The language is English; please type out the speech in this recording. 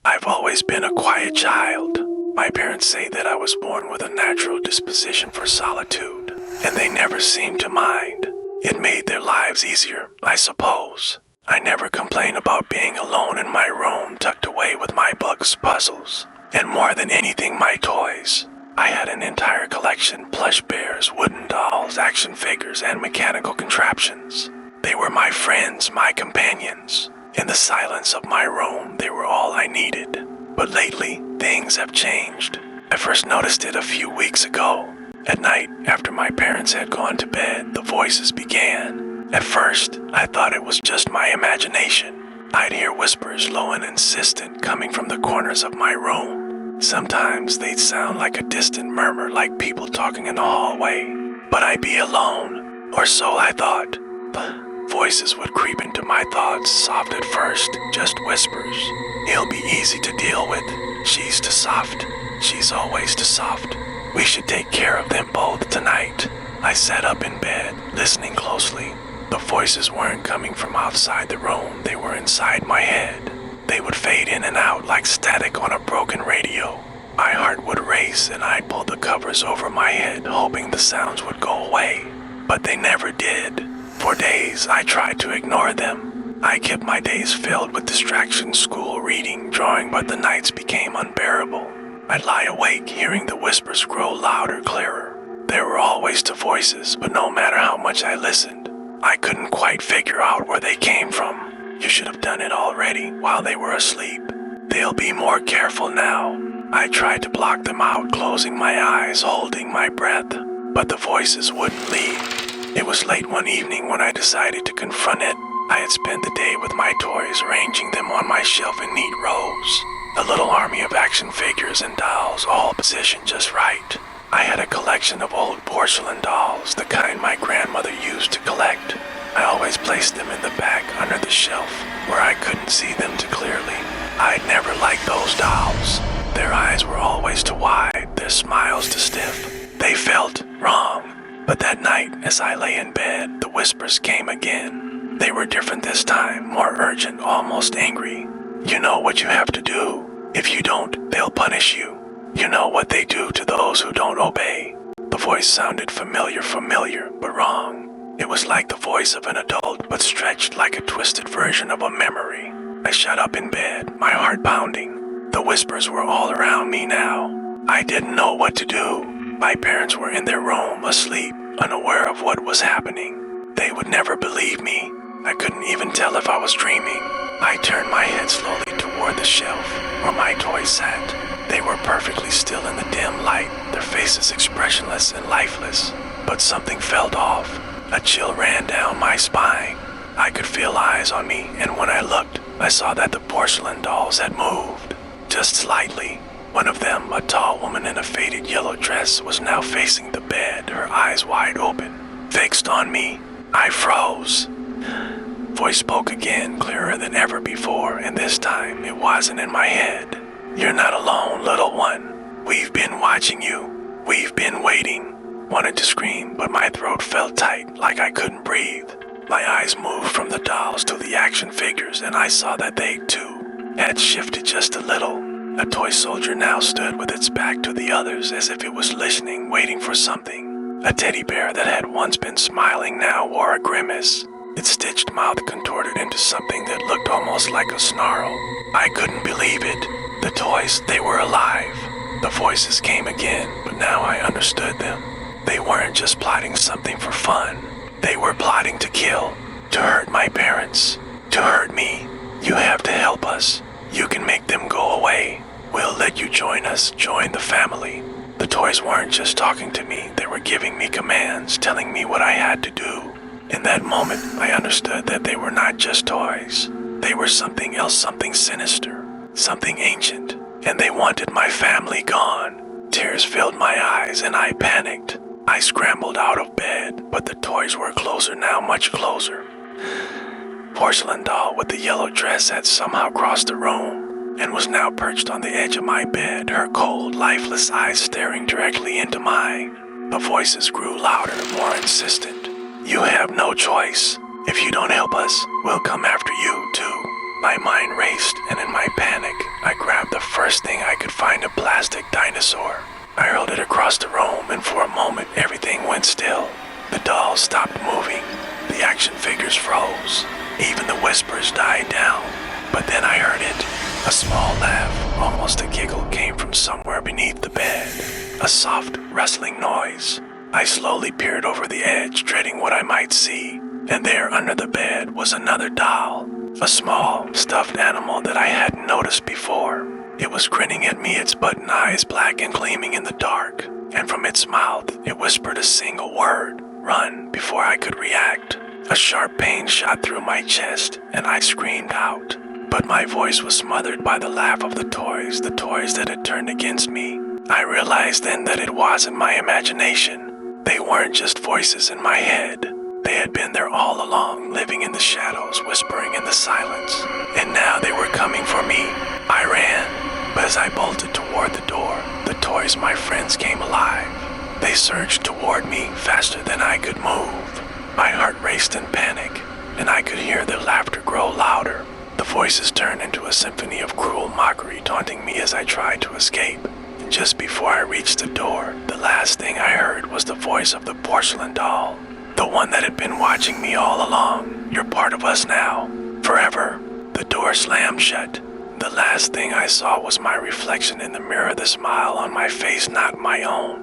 I've always been a quiet child. My parents say that I was born with a natural disposition for solitude, and they never seemed to mind. It made their lives easier, I suppose. I never complained about being alone in my room, tucked away with my books, puzzles, and more than anything, my toys. I had an entire collection: plush bears, wooden dolls, action figures, and mechanical contraptions. They were my friends, my companions. In the silence of my room, they were all I needed. But lately, things have changed. I first noticed it a few weeks ago. At night, after my parents had gone to bed, the voices began. At first, I thought it was just my imagination. I'd hear whispers, low and insistent, coming from the corners of my room. Sometimes they'd sound like a distant murmur, like people talking in the hallway. But I'd be alone, or so I thought. Voices would creep into my thoughts, soft at first, just whispers. He'll be easy to deal with. She's too soft. She's always too soft. We should take care of them both tonight. I sat up in bed, listening closely. The voices weren't coming from outside the room, they were inside my head. They would fade in and out like static on a broken radio. My heart would race and I'd pull the covers over my head, hoping the sounds would go away. But they never did. For days, I tried to ignore them. I kept my days filled with distractions, school, reading, drawing, but the nights became unbearable. I'd lie awake, hearing the whispers grow louder, clearer. There were always two voices, but no matter how much I listened, I couldn't quite figure out where they came from. You should have done it already while they were asleep. They'll be more careful now. I tried to block them out, closing my eyes, holding my breath, but the voices wouldn't leave. It was late one evening when I decided to confront it. I had spent the day with my toys, arranging them on my shelf in neat rows. A little army of action figures and dolls, all positioned just right. I had a collection of old porcelain dolls, the kind my grandmother used to collect. I always placed them in the back under the shelf, where I couldn't see them too clearly. I'd never liked those dolls. Their eyes were always too wide, their smiles too stiff. They felt wrong. But that night, as I lay in bed, the whispers came again. They were different this time, more urgent, almost angry. You know what you have to do. If you don't, they'll punish you. You know what they do to those who don't obey. The voice sounded familiar, but wrong. It was like the voice of an adult, but stretched like a twisted version of a memory. I shut up in bed, my heart pounding. The whispers were all around me now. I didn't know what to do. My parents were in their room, asleep, unaware of what was happening. They would never believe me. I couldn't even tell if I was dreaming. I turned my head slowly toward the shelf where my toys sat. They were perfectly still in the dim light, their faces expressionless and lifeless. But something felt off. A chill ran down my spine. I could feel eyes on me, and when I looked, I saw that the porcelain dolls had moved. Just slightly. One of them, a tall woman in a faded yellow dress, was now facing the bed, her eyes wide open, fixed on me. I froze. Voice spoke again, clearer than ever before, and this time it wasn't in my head. You're not alone, little one. We've been watching you. We've been waiting. Wanted to scream, but my throat felt tight, like I couldn't breathe. My eyes moved from the dolls to the action figures, and I saw that they, too, had shifted just a little. A toy soldier now stood with its back to the others as if it was listening, waiting for something. A teddy bear that had once been smiling now wore a grimace. Its stitched mouth contorted into something that looked almost like a snarl. I couldn't believe it. The toys, they were alive. The voices came again, but now I understood them. They weren't just plotting something for fun. They were plotting to kill, to hurt my parents, to hurt me. You have to help us. You can make them go away. We'll let you join us, join the family. The toys weren't just talking to me, they were giving me commands, telling me what I had to do. In that moment, I understood that they were not just toys. They were something else, something sinister, something ancient, and they wanted my family gone. Tears filled my eyes and I panicked. I scrambled out of bed, but the toys were closer now, much closer. Porcelain doll with the yellow dress had somehow crossed the room and was now perched on the edge of my bed, her cold, lifeless eyes staring directly into mine. The voices grew louder, more insistent. You have no choice. If you don't help us, we'll come after you, too. My mind raced, and in my panic, I grabbed dinosaur. I hurled it across the room, and for a moment everything went still. The dolls stopped moving. The action figures froze. Even the whispers died down. But then I heard it. A small laugh, almost a giggle, came from somewhere beneath the bed. A soft, rustling noise. I slowly peered over the edge, dreading what I might see. And there under the bed was another doll. A small, stuffed animal that I hadn't noticed before. It was grinning at me, its button eyes black and gleaming in the dark. And from its mouth, it whispered a single word, "Run," before I could react. A sharp pain shot through my chest, and I screamed out. But my voice was smothered by the laugh of the toys that had turned against me. I realized then that it wasn't my imagination. They weren't just voices in my head. They had been there all along, living in the shadows, whispering in the silence. And now they were coming for me. I ran, but as I bolted toward the door, the toys, my friends, came alive. They surged toward me faster than I could move. My heart raced in panic, and I could hear their laughter grow louder. The voices turned into a symphony of cruel mockery, taunting me as I tried to escape. And just before I reached the door, the last thing I heard was the voice of the porcelain doll. The one that had been watching me all along. "You're part of us now. Forever." The door slammed shut. The last thing I saw was my reflection in the mirror, the smile on my face not my own.